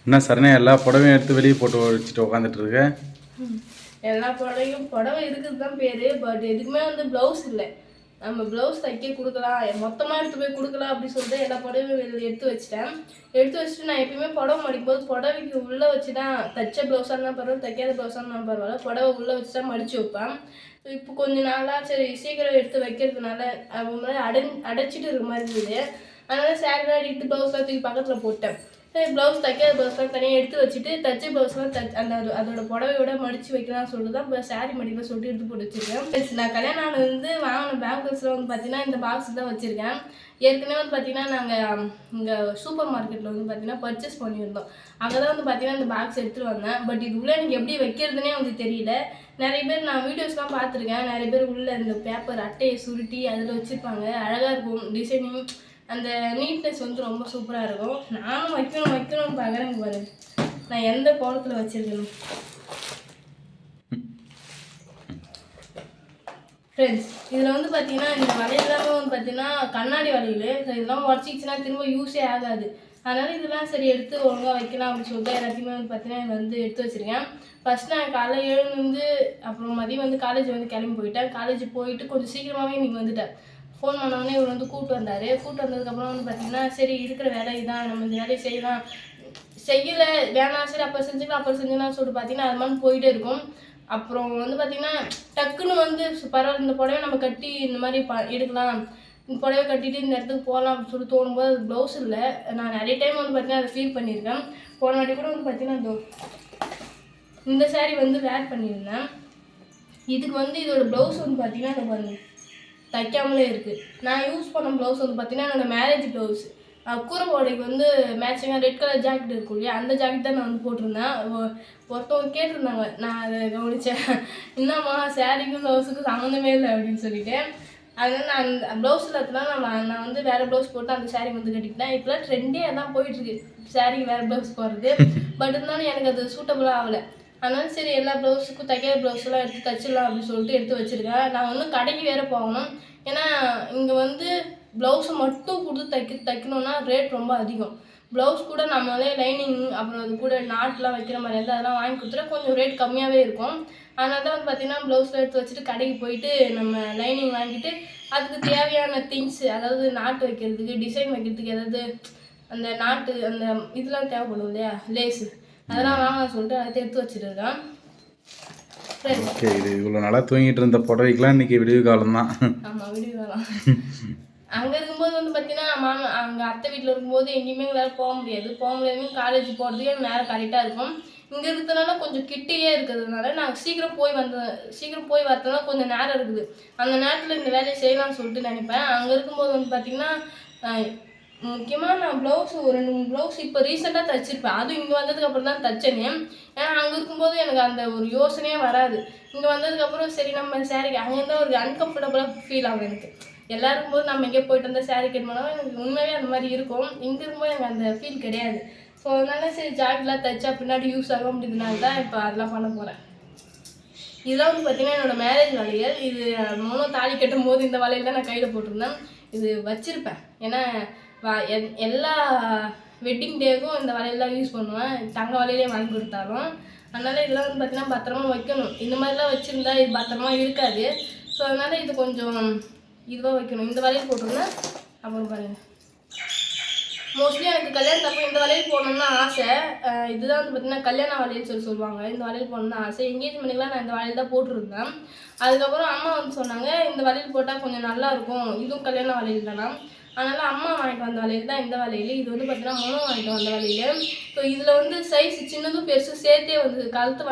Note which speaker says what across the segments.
Speaker 1: என்ன சரணையா எல்லா புடவையும் எடுத்து வெளியே போட்டு வச்சுட்டு உட்காந்துட்டு இருக்க?
Speaker 2: எல்லா புடவை இருக்குது தான் பேர். பட் எதுக்குமே வந்து ப்ளவுஸ் இல்லை. நம்ம ப்ளவுஸ் தைக்க கொடுக்கலாம், மொத்தமாக எடுத்து போய் கொடுக்கலாம் அப்படின்னு சொல்லிட்டு எல்லா புடவையும் எடுத்து வச்சுட்டேன். எடுத்து வச்சுட்டு நான் எப்பயுமே புடவை மடிக்கும் போது புடவைக்கு உள்ளே வச்சு தான், தைச்ச ப்ளவுஸாக இருந்தால் பரவாயில்ல, தைக்காத ப்ளவுஸாக இருந்தாலும் பரவாயில்ல, புடவை உள்ளே வச்சு தான் மடித்து வைப்பேன். ஸோ இப்போ கொஞ்சம் நாளாக சரி சீக்கிரம் எடுத்து வைக்கிறதுனால அவங்க அடைச்சிட்டு இருக்க மாதிரி இருந்தது. அதனால் சேரீலாம் எடுத்து ப்ளவுஸ்லாம் தூக்கி பக்கத்தில் போட்டேன். சரி ப்ளவுஸ் தைக்காத ப்ளவுஸ்லாம் தனியாக எடுத்து வச்சுட்டு தைச்ச ப்ளவுஸ்லாம் அதோட புடவையோட மடித்து வைக்கலாம்னு சொல்லிட்டு தான் இப்போ சாரீ மடிப்பில் சொல்லிட்டு எடுத்து போட்டு வச்சுருக்கேன். நான் கல்யாணம் ஆனது வந்து வாங்கின பேங்கிள்ஸில் வந்து பார்த்தீங்கன்னா இந்த பாக்ஸ் தான் வச்சுருக்கேன். ஏற்கனவே வந்து பார்த்தீங்கன்னா நாங்கள் இங்கே சூப்பர் மார்க்கெட்டில் வந்து பார்த்தீங்கன்னா பர்ச்சேஸ் பண்ணியிருந்தோம். அங்கே தான் வந்து பார்த்தீங்கன்னா இந்த பாக்ஸ் எடுத்துகிட்டு வந்தேன். பட் இது உள்ளே எனக்கு எப்படி வைக்கிறதுனே வந்து தெரியல. நிறைய பேர் நான் வீடியோஸ்லாம் பார்த்துருக்கேன். நிறைய பேர் உள்ளே இந்த பேப்பர் அட்டையை சுருட்டி அதில் வச்சுருப்பாங்க. அழகாக இருக்கும் டிசைனிங், அந்த நீட்னஸ் வந்து ரொம்ப சூப்பராக இருக்கும். நானும் வைக்கணும்னு பார்க்குறேன் பாரு நான் எந்த கோலத்தில் வச்சுருக்கேன். ஃப்ரெண்ட்ஸ் இதில் வந்து பார்த்தீங்கன்னா இந்த வளையலாமே வந்து பார்த்தீங்கன்னா கண்ணாடி வளையல். ஸோ இதெல்லாம் உடச்சிக்கிச்சுன்னா திரும்ப யூஸே ஆகாது. அதனால் இதெல்லாம் சரி எடுத்து ஒழுங்காக வைக்கலாம் அப்படின்னு சொல்லிட்டு எல்லாத்தையுமே வந்து பார்த்தீங்கன்னா வந்து எடுத்து வச்சுருக்கேன். ஃபஸ்ட் நான் காலையில் எழுந்து அப்புறம் மதியம் வந்து காலேஜ் வந்து கிளம்பி போயிட்டேன். காலேஜ் போயிட்டு கொஞ்சம் சீக்கிரமாகவே இன்றைக்கி வந்துட்டேன். ஃபோன் பண்ணோடனே இவர் வந்து கூப்பிட்டு வந்தார். கூப்பிட்டு வந்ததுக்கப்புறம் வந்து பார்த்தீங்கன்னா சரி இருக்கிற வேலை இதான், நம்ம இந்த வேலையை செய்யலாம், செய்யலை வேணாம் சரி அப்போ செஞ்சுக்கலாம்னு சொல்லிட்டு பார்த்தீங்கன்னா அது மாதிரி போயிட்டே இருக்கும். அப்புறம் வந்து பார்த்தீங்கன்னா டக்குன்னு வந்து பரவாயில்ல இந்த புடவை நம்ம கட்டி இந்த மாதிரி எடுக்கலாம், இந்த புடவை கட்டிட்டு இந்த இடத்துக்கு போகலாம் அப்படின்னு சொல்லி தோணும்போது அது ப்ளவுஸ் இல்லை. நான் நிறைய டைம் வந்து பார்த்தீங்கன்னா அதை ஃபீல் பண்ணியிருக்கேன். போன வாட்டி கூட வந்து பார்த்தீங்கன்னா இந்த சாரீ வந்து வேர் பண்ணியிருந்தேன். இதுக்கு வந்து இதோட ப்ளவுஸ் வந்து பார்த்தீங்கன்னா இந்த பாருங்க தைக்காமலே இருக்குது. நான் யூஸ் பண்ண ப்ளவுஸ் வந்து பார்த்தீங்கன்னா என்னோடய மேரேஜ் ப்ளவுஸ். கூரை போடைக்கு வந்து மேட்சிங்காக ரெட் கலர் ஜாக்கெட் இருக்கும் இல்லையா, அந்த ஜாக்கெட் தான் நான் வந்து போட்டிருந்தேன். ஒருத்தவங்க கேட்டிருந்தாங்க, நான் அதை கவனித்தேன், என்னம்மா சாரீக்கும் ப்ளவுஸுக்கும் சம்மந்தமே இல்லை அப்படின்னு சொல்லிட்டு. அதனால் நான் அந்த ப்ளவுஸில் இருக்கலாம் நான் வந்து வேறு ப்ளவுஸ் போட்டு அந்த சாரீ வந்து கட்டிக்கிட்டேன். இப்போலாம் ட்ரெண்டே அதான் போயிட்டுருக்கு, சாரீக்கு வேறு ப்ளவுஸ் போடுறது. பட் இருந்தாலும் எனக்கு அது சூட்டபுளாக ஆகலை. அதனால சரி எல்லா ப்ளவுஸுக்கும் தைக்காத ப்ளவுஸ்லாம் எடுத்து தைச்சிடலாம் அப்படின்னு சொல்லிட்டு எடுத்து வச்சுருக்கேன். நான் வந்து கடைக்கு வேறு போகணும். ஏன்னா இங்கே வந்து ப்ளவுஸை மட்டும் கொடுத்து தைக்கணுன்னா ரேட் ரொம்ப அதிகம். ப்ளவுஸ் கூட நம்மளே லைனிங் அப்புறம் அது கூட நாட்லாம் வைக்கிற மாதிரி இருந்தால் அதெல்லாம் வாங்கி கொடுத்துட்டா கொஞ்சம் ரேட் கம்மியாகவே இருக்கும். அதனால தான் வந்து பார்த்திங்கன்னா ப்ளவுஸில் எடுத்து வச்சுட்டு கடைக்கு போயிட்டு நம்ம லைனிங் வாங்கிட்டு அதுக்கு தேவையான திங்ஸு, அதாவது நாட்டு வைக்கிறதுக்கு டிசைன் வைக்கிறதுக்கு ஏதாவது அந்த நாட்டு அந்த இதெல்லாம் தேவைப்படும் இல்லையா, லேஸு, அதெல்லாம் வாங்க சொல்லிட்டு அதை எடுத்து வச்சுருக்கேன்.
Speaker 1: ஓகே, இது இவ்வளோ நல்லா தூங்கிட்டு இருந்த புடவைக்கெலாம் இன்றைக்கி விடிவு காலம் தான்.
Speaker 2: ஆமாம், விடிவு காலம். அங்கே இருக்கும்போது வந்து பார்த்தீங்கன்னா அங்கே அத்தை வீட்டில் இருக்கும்போது எங்கேயுமே எங்களால் போக முடியாது. காலேஜ் போகிறதுக்கே நேரம் கரெக்டாக இருக்கும். இங்கே இருக்கிறதுனால கொஞ்சம் கிட்டேயே இருக்கிறதுனால நாங்கள் சீக்கிரம் போய் வரதுனால கொஞ்சம் நேரம் இருக்குது. அந்த நேரத்தில் இந்த வேலையை செய்யலாம்னு சொல்லிட்டு நினைப்பேன். அங்கே இருக்கும்போது வந்து பார்த்திங்கன்னா முக்கியமாக நான் ஒரு 2 3 ப்ளவுஸ் இப்போ ரீசெண்டாக தைச்சிருப்பேன். அதுவும் இங்கே வந்ததுக்கப்புறம் தான் தைச்சேனே. ஏன்னா அங்கே இருக்கும்போது எனக்கு அந்த ஒரு யோசனையே வராது. இங்கே வந்ததுக்கப்புறம் சரி நம்ம சாரீக்கு அங்கே இருந்தால் ஒரு அன்கம்ஃபர்டபுளாக ஃபீல் ஆகும் எனக்கு. எல்லோரும் இருக்கும்போது நம்ம எங்கேயோ போயிட்டு வந்தால் சாரீ கட்டணும்னா எனக்கு உண்மையாகவே அந்த மாதிரி இருக்கும். இங்கே இருக்கும்போது எனக்கு அந்த ஃபீல் கிடையாது. ஸோ அதனால சரி ஜாக்கெட்லாம் தைச்சா பின்னாடி யூஸ் ஆகும் அப்படின்றதுனால தான் இப்போ அதெல்லாம் பண்ண போகிறேன். இதெல்லாம் வந்து பார்த்திங்கன்னா என்னோடய மேரேஜ் வளையல். இது தாலி கட்டும் போது இந்த வளையல் தான் நான் கையில் போட்டிருந்தேன். இது வச்சுருப்பேன். ஏன்னா எல்லா வெட்டிங் டேக்கும் இந்த வளையல்லாம் யூஸ் பண்ணுவேன், தங்க வளையலே வாங்கி கொடுத்தாலும். அதனால் இதெல்லாம் வந்து பார்த்திங்கன்னா பத்திரமா வைக்கணும். இந்த மாதிரிலாம் வச்சுருந்தா இது பத்திரமா இருக்காது. ஸோ அதனால் இது கொஞ்சம் இதுவாக வைக்கணும். இந்த வளையல் போட்டிருந்தேன். அப்புறம் பாருங்கள், மோஸ்ட்லி எனக்கு கல்யாணத்தப்போ இந்த வளையல் போடணும்னு ஆசை. இதுதான் வந்து பார்த்திங்கன்னா கல்யாண வளையல் சொல்லுவாங்க. இந்த வளையல் போடணும்னு ஆசை. எங்கேஜ்மெண்ட்டுக்குலாம் நான் இந்த வளையல் தான் போட்டிருந்தேன். அதுக்கப்புறம் அம்மா வந்து சொன்னாங்க இந்த வளையல் போட்டால் கொஞ்சம் நல்லாயிருக்கும், இதுவும் கல்யாண வளையல் தானே. அதனால் அம்மா வாங்கிட்டு வந்த வளையல் தான் இந்த வளையல். இது வந்து பார்த்தீங்கன்னா மொனம் வாங்கிட்டு வந்த வளையல். ஸோ இதில் வந்து சைஸ் சின்னதும் பெருசும் சேர்த்தே வந்து கலந்து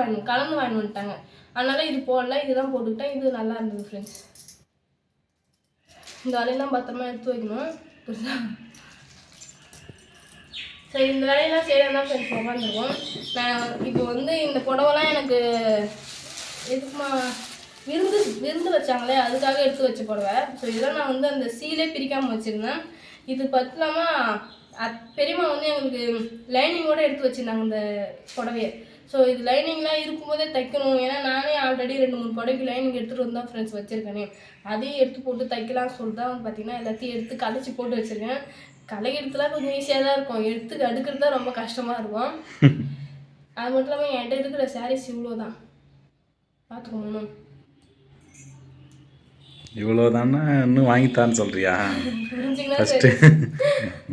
Speaker 2: வாங்கி வந்துட்டாங்க. அதனால் இது போடல, இதுதான் போட்டுக்கிட்டேன். இது நல்லா இருந்தது ஃப்ரெண்ட்ஸ். இந்த வளையெல்லாம் பத்திரமா எடுத்து வைக்கணும். சரி இந்த வேலையெல்லாம் செய்யலாம் தான் ஃப்ரெண்ட்ஸ் உட்காந்துருக்கோம். நான் இப்போ வந்து இந்த புடவைலாம் எனக்கு எதுக்குமா விருந்து வச்சாங்களே அதுக்காக எடுத்து வச்ச புடவை. ஸோ இதெல்லாம் நான் வந்து அந்த சீலே பிரிக்காமல் வச்சுருந்தேன். இது பத்தலாமல் பெரியம்மா வந்து எங்களுக்கு லைனிங்கோடு எடுத்து வச்சுருந்தாங்க இந்த புடவையை. ஸோ இது லைனிங்லாம் இருக்கும்போதே தைக்கணும். ஏன்னா நானே ஆல்ரெடி 2 3 புடவைக்கு லைனிங் எடுத்துகிட்டு வந்து தான் ஃப்ரெண்ட்ஸ் வச்சுருக்கேனே. அதையும் எடுத்து போட்டு தைக்கலாம்னு சொல்லிட்டு தான் வந்து பார்த்திங்கன்னா எல்லாத்தையும் எடுத்து கழிச்சு போட்டு வச்சுருக்கேன். கலை எடுத்துலாம் கொஞ்சம் ஈஸியாக தான் இருக்கும், எடுத்து அடுக்கிறது தான் ரொம்ப கஷ்டமாக இருக்கும். அது மட்டும் இல்லாமல் என்கிட்ட இருக்கிற சாரீஸ் இவ்வளோ தான் பார்த்துக்கணும்.
Speaker 1: இவ்வளோதானா இன்னும் வாங்கித்தான்னு சொல்கிறியா? ஃபஸ்ட்டு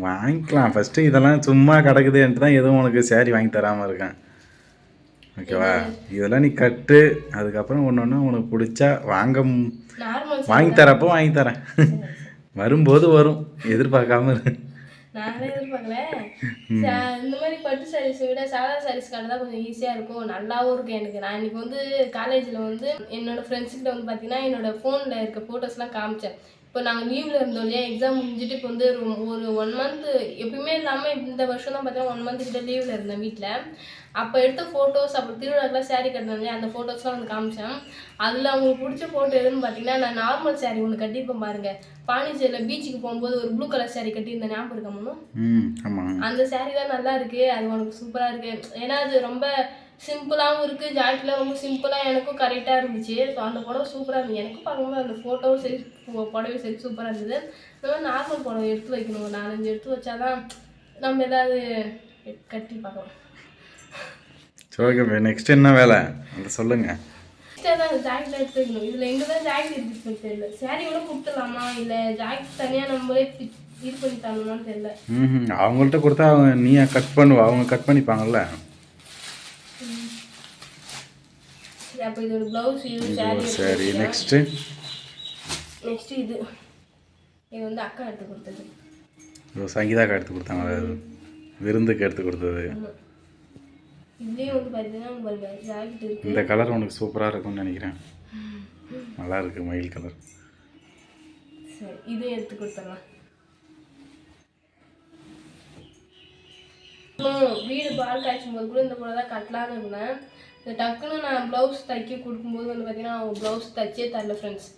Speaker 1: வாங்கிக்கலாம். ஃபஸ்ட்டு இதெல்லாம் சும்மா கிடக்குதுன்ட்டு தான் எதுவும் உனக்கு சேரீ வாங்கி தராமல் இருக்கேன். ஓகேவா? இதெல்லாம் நீ கட்டு, அதுக்கப்புறம் ஒன்று ஒன்று உனக்கு பிடிச்சா வாங்கி தரப்போ வாங்கி தரேன். வரும்போது வரும், எதிர்பார்க்காம இரு.
Speaker 2: நானே எதிர்பார்க்கல. இந்த மாதிரி பட்டு சாரீஸை விட சாதா சாரீஸ் கடை தான் கொஞ்சம் ஈஸியாக இருக்கும், நல்லாவும் இருக்கும் எனக்கு. நான் இன்னைக்கு வந்து காலேஜில் வந்து என்னோடய ஃப்ரெண்ட்ஸ்கிட்ட வந்து பார்த்தீங்கன்னா என்னோடய ஃபோனில் இருக்க ஃபோட்டோஸ்லாம் காமிச்சேன். இப்போ நாங்கள் லீவில் இருந்தோம் இல்லையா, எக்ஸாம் முடிஞ்சுட்டு இப்போ வந்து ஒரு 1 மந்த்து எப்பயுமே இல்லாமல் இந்த வருஷம் தான் பார்த்தீங்கன்னா 1 மந்த்து கிட்ட லீவில் இருந்தேன் வீட்டில். அப்போ எடுத்த ஃபோட்டோஸ், அப்புறம் திருவிழாக்கெலாம் சாரீ கட்டினேன் இல்லையா, அந்த ஃபோட்டோஸ்லாம் வந்து காமிச்சேன். அதில் அவங்களுக்கு பிடிச்ச ஃபோட்டோ எதுன்னு பார்த்தீங்கன்னா, நான் நார்மல் சாரீ ஒன்று கட்டியிருப்பேன் பாருங்கள், பாண்டிச்சேரியில் பீச்சுக்கு போகும்போது ஒரு ப்ளூ கலர் சாரீ கட்டியிருந்தேன், ஞாபகம் இருக்கணும். அந்த சாரீ தான் நல்லா இருக்குது, அது உனக்கு சூப்பராக இருக்குது. ஏன்னா அது ரொம்ப சிம்பிளாகவும் இருக்குது, ஜாக்கெட்லாம் ரொம்ப சிம்பிளாக எனக்கும் கரெக்டாக இருந்துச்சு. ஸோ அந்த புடவை சூப்பராக இருந்துச்சு. எனக்கும் பார்க்கும்போது அந்த ஃபோட்டோவும் சரி புடவையும் சரி சூப்பராக இருந்தது. இந்த மாதிரி நார்மல் புடவை எடுத்து வைக்கணும், ஒரு 4-5 எடுத்து வச்சாதான் நம்ம ஏதாவது கட்டி பார்க்கலாம்.
Speaker 1: ஓகே, நெக்ஸ்ட் என்ன வேலை அதை சொல்லுங்கள்.
Speaker 2: நெக்ஸ்ட்டாக தான் ஜாக்கெட் எடுத்து வைக்கணும். இதில் எங்கே தான் ஜாக்கெட் இருக்குன்னு தெரியல. சாரியோட கொடுத்துடலாமா இல்லை ஜாக்கெட் தனியாக நம்மளே இது பண்ணி தரணுமான்னு தெரியல.
Speaker 1: அவங்கள்ட்ட கொடுத்தா அவங்க நீ கட் பண்ணுவா, அவங்க கட் பண்ணிப்பாங்கல்ல.
Speaker 2: அப்போ இது ஒரு ப்ளவுஸ், இது சாரி.
Speaker 1: சரி, நெக்ஸ்ட்டு
Speaker 2: இது வந்து அக்கா எடுத்து கொடுத்தது.
Speaker 1: சங்கீதாக்கா எடுத்து கொடுத்தாங்க, விருந்துக்கு எடுத்து கொடுத்தது.
Speaker 2: இதுலேயும் வந்து பார்த்தீங்கன்னா ஜாக்கெட் இருக்குது.
Speaker 1: இந்த கலர் உனக்கு சூப்பராக இருக்கும்னு நினைக்கிறேன், நல்லா இருக்குது, மயில் கலர்.
Speaker 2: சரி, இதையும் எடுத்து கொடுத்துடலாம். வீடு பால் காய்ச்சும் போது கூட இந்த போல தான் கட்டலான்னு இருந்தேன். டக்குன்னு நான் ப்ளவுஸ் தைக்க கொடுக்கும்போது வந்து பார்த்தீங்கன்னா அவங்க ப்ளவுஸ் தைச்சே தரல ஃப்ரெண்ட்ஸ்,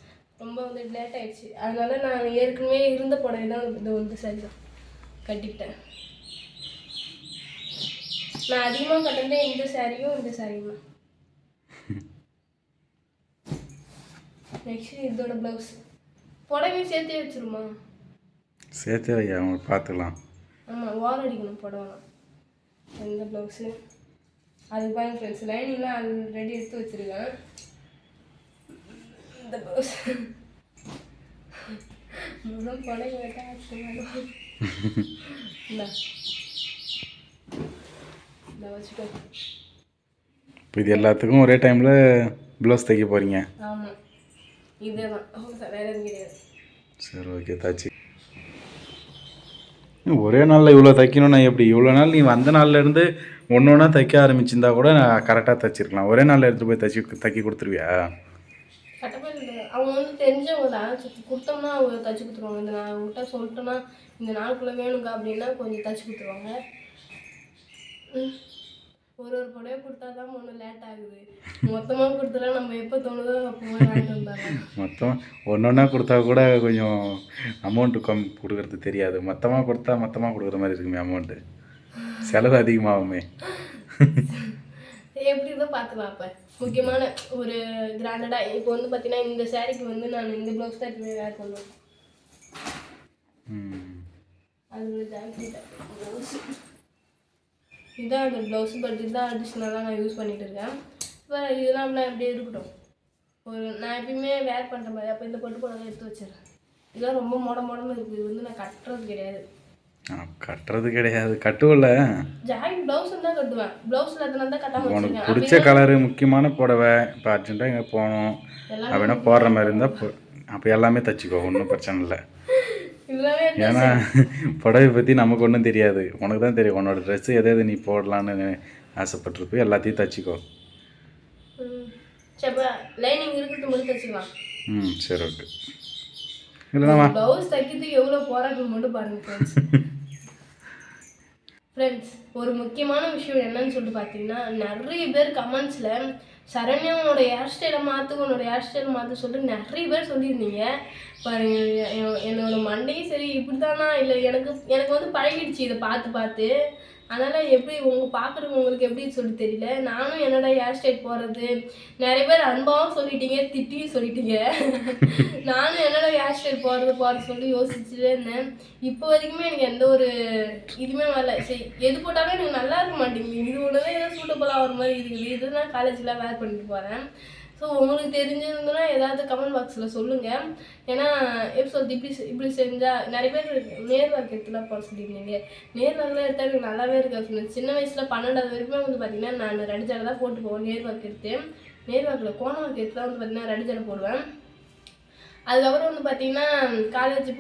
Speaker 2: ரொம்ப வந்து லேட் ஆகிடுச்சு. அதனால நான் ஏற்கனவே இருந்த புடவை தான் இதை வந்து சரி தான் கட்டிக்கிட்டேன். நான் அதிகமாக கட்டினதே இந்த சாரியும் இந்த சாரியும் தான். நெக்ஸ்ட் இதோட ப்ளவுஸ் புடவையும் சேர்த்தே வச்சிருமா?
Speaker 1: சேர்த்தே வையா, அவங்க பார்த்துக்கலாம்.
Speaker 2: ஆமாம், வாரம் அடிக்கணும் புடவைலாம். இந்த ப்ளவுஸு அதுக்கு பாருங்க ஃப்ரெண்ட்ஸ், லைனிங்லாம் ஆல்ரெடி எடுத்து வச்சுருக்கேன். இந்த ப்ளவுஸ் முதல் புடவை வச்சுக்கோ.
Speaker 1: இப்போ இது எல்லாத்துக்கும் ஒரே டைமில் ப்ளவுஸ் தைக்க போகிறீங்க?
Speaker 2: ஆமாம், இதே தான், வேறு எதுவும் கிடையாது.
Speaker 1: சரி, ஓகே, தாச்சி. ஒரே நாளில் இவ்வளோ தைக்கணும்னா எப்படி? இவ்வளோ நாள் நீ வந்த நாள்லேருந்து ஒன்று ஒன்றா தைக்க ஆரம்பிச்சிருந்தா கூட நான் கரெக்டாக தைச்சிருக்கலாம். ஒரே நாளில் எடுத்துகிட்டு போய் தைக்க கொடுத்துருவியா?
Speaker 2: கட்டப்பே இல்லை, அவங்க வந்து தெரிஞ்சவங்க தான், கொடுத்தோம்னா அவங்க தைச்சி கொடுத்துருவாங்க. இந்த நான் அவங்ககிட்ட சொல்லிட்டேன்னா இந்த நாளுக்குள்ளே வேணுங்க அப்படின்னா கொஞ்சம் தைச்சி கொடுத்துருவாங்க. ஒரு புடவை கொடுத்தா தான் ஒன்று லேட் ஆகுது. மொத்தமாக கொடுத்தலாம் நம்ம எப்போ தோணுதோ அப்போ வாங்கிட்டு வந்தாங்க.
Speaker 1: மொத்தம் ஒன்று ஒன்றா கொடுத்தா கூட கொஞ்சம் அமௌண்ட்டு கொடுக்குறது தெரியாது. மொத்தமாக கொடுத்தா மொத்தமாக கொடுக்குற மாதிரி இருக்குமே, அமௌண்ட்டு செலவு அதிகமாகுமே.
Speaker 2: எப்படி தான் பார்த்துக்கலாம். அப்போ முக்கியமான ஒரு கிராண்டடாக இப்போ வந்து பார்த்தீங்கன்னா இந்த சாரீக்கு வந்து நான் இந்த ப்ளவுஸ் தான் எப்பவுமே வேர் பண்ணுவேன். அது ஒரு ஜாக்கெட் ப்ளவுஸ், இதுதான் அந்த ப்ளவுஸு. பட் இதுதான் அடிஷ்னலாக நான் யூஸ் பண்ணிகிட்டு இருக்கேன். இப்போ இதெல்லாம் அப்படின்னா எப்படியே இருக்கட்டும், ஒரு நான் எப்பயுமே வேர் பண்ணுற மாதிரி. அப்போ இந்த பட்டு புடவை எடுத்து வச்சிடறேன். இதெல்லாம் ரொம்ப மொடன்னு இருக்குது, இது வந்து நான் கட்டுறது கிடையாது.
Speaker 1: கட்டுறது கிடையாது, கட்டுவல.
Speaker 2: ஜாக்கெட் ப்ளவுஸ் தான் கட்டுவேன், ப்ளவுஸில் அதனால தான் கட்டாமல்
Speaker 1: உனக்கு பிடிச்ச கலரு முக்கியமான புடவை, இப்போ அர்ஜென்ட்டாக எங்கே போகணும் அப்படின்னா போடுற மாதிரி இருந்தால் அப்போ எல்லாமே தைச்சிக்கோ, ஒன்றும் பிரச்சனை இல்லை. ஏன்னா புடவை பற்றி நமக்கு ஒன்றும் தெரியாது, உனக்கு தான் தெரியும். உன்னோட ட்ரெஸ்ஸு எதாவது நீ போடலான்னு ஆசைப்பட்டிருப்போ எல்லாத்தையும் தைச்சிக்கோ.
Speaker 2: லைனிங் இருக்கிறது மட்டும் தைச்சிக்கலாம்.
Speaker 1: சரி, ஓகே. இல்லைனா
Speaker 2: ப்ளவுஸ் தைக்கிறதுக்கு எவ்வளோ போராட்டம் மட்டும் பாருங்கள் ஃப்ரெண்ட்ஸ். ஒரு முக்கியமான விஷயம் என்னன்னு சொல்லிட்டு பார்த்தீங்கன்னா, நிறைய பேர் கமெண்ட்ஸில் சரண்யா உன்னோட ஹேர் ஸ்டைலை மாற்று, உன்னோட ஹேர் ஸ்டைலை மாற்ற சொல்லிட்டு நிறைய பேர் சொல்லியிருந்தீங்க. பாருங்க என்னோட மண்டையும் சரி இப்படிதானா இல்லை எனக்கு வந்து பழகிடுச்சு இதை பார்த்து அதனால் எப்படி பார்க்குறவங்களுக்கு எப்படி சொல்லி தெரியல. நானும் என்னோட ஹேர் ஸ்டைல் போடுறது நிறைய பேர் அன்பாகவும் சொல்லிட்டீங்க, திட்டியும் சொல்லிட்டீங்க. நானும் என்னோட ஹேர் ஸ்டைல் போட சொல்லி யோசிச்சுட்டே இருந்தேன். இப்போ வரைக்குமே எனக்கு எந்த ஒரு இதுவுமே வரல. சரி எது போட்டாலும் எனக்கு நல்லா இருக்க மாட்டேங்குது. இது ஒன்று தான் ஏதோ சூட்டபுளாக ஒரு மாதிரி இருக்குது. இது நான் காலேஜில் வேர் பண்ணிட்டு போகிறேன். ஸோ உங்களுக்கு தெரிஞ்சிருந்ததுன்னா ஏதாவது கமெண்ட் பாக்ஸில் சொல்லுங்கள். ஏன்னா எப்படி சொல்றது, இப்படி செஞ்சால் நிறைய பேர் நேர்வாக்கு எடுத்துலாம் போட சொல்லியிருந்தீங்க. நேர்வாக்கெலாம் எடுத்தால் எனக்கு நல்லாவே இருக்காது. சின்ன வயசில் 12வது வரைக்குமே வந்து பார்த்திங்கன்னா நான் ரெண்டு ஜடை தான் போட்டு போவேன். நேர்வாக்கு எடுத்து நேர்வாக்கில் கோணவாக்கு எடுத்து தான் வந்து பார்த்திங்கன்னா ரெண்டு ஜடை போடுவேன். அதுக்கப்புறம் வந்து பார்த்திங்கன்னா காலேஜ்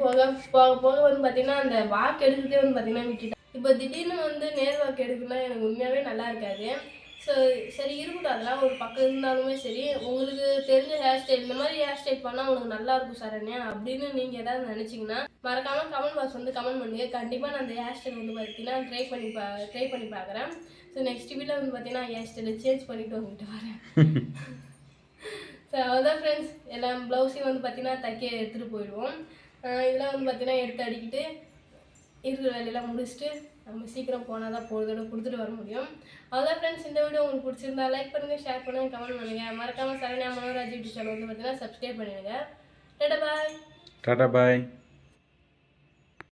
Speaker 2: போக வந்து பார்த்திங்கன்னா அந்த வாக்கு எடுக்கிறதே வந்து பார்த்திங்கன்னா விட்டுட்டேன். இப்போ திடீர்னு வந்து நேர்வாக்கு எடுக்கணும்னா எனக்கு உண்மையாகவே நல்லா இருக்காது. ஸோ சரி இருக்கட்டும், அதெல்லாம் ஒரு பக்கம் இருந்தாலுமே சரி, உங்களுக்கு தெரிஞ்ச ஹேர் ஸ்டைல் இந்த மாதிரி ஹேர் ஸ்டைல் பண்ணால் உங்களுக்கு நல்லா இருக்கும் சரண்யா அப்படின்னு நீங்கள் ஏதாவது நினச்சிங்கன்னா மறக்காமல் கமெண்ட் பாக்ஸ் வந்து கமெண்ட் பண்ணுங்கள். கண்டிப்பாக நான் அந்த ஹேர் ஸ்டைல் வந்து பார்த்தீங்கன்னா ட்ரை பண்ணி பார்க்குறேன். ஸோ நெக்ஸ்ட் வீட்டில் வந்து பார்த்தீங்கன்னா ஹேர் ஸ்டைலை சேஞ்ச் பண்ணிவிட்டு வந்துட்டு வரேன். ஸோ அதான் ஃப்ரெண்ட்ஸ், எல்லாம் ப்ளவுஸையும் வந்து பார்த்தீங்கன்னா தைக்க எடுத்துகிட்டு போயிடுவோம். இதெல்லாம் வந்து பார்த்தீங்கன்னா எடுத்து அடிக்கிட்டு இருக்கிற வேலையெல்லாம் முடிச்சுட்டு நம்ம சீக்கிரம் போனால் தான் பொழுதோட கொடுத்துட்டு வர முடியும். அதான் ஃப்ரெண்ட்ஸ், இந்த வீடியோ உங்களுக்கு பிடிச்சிருந்தா லைக் பண்ணுங்கள், ஷேர் பண்ணுங்கள், கமெண்ட் பண்ணுங்கள். மறக்காமல் சரண்யா மனோராஜ் யூடியூப் சேனல் வந்து பார்த்தீங்கன்னா சப்ஸ்கிரைப் பண்ணிடுங்க. டாடா பாய்.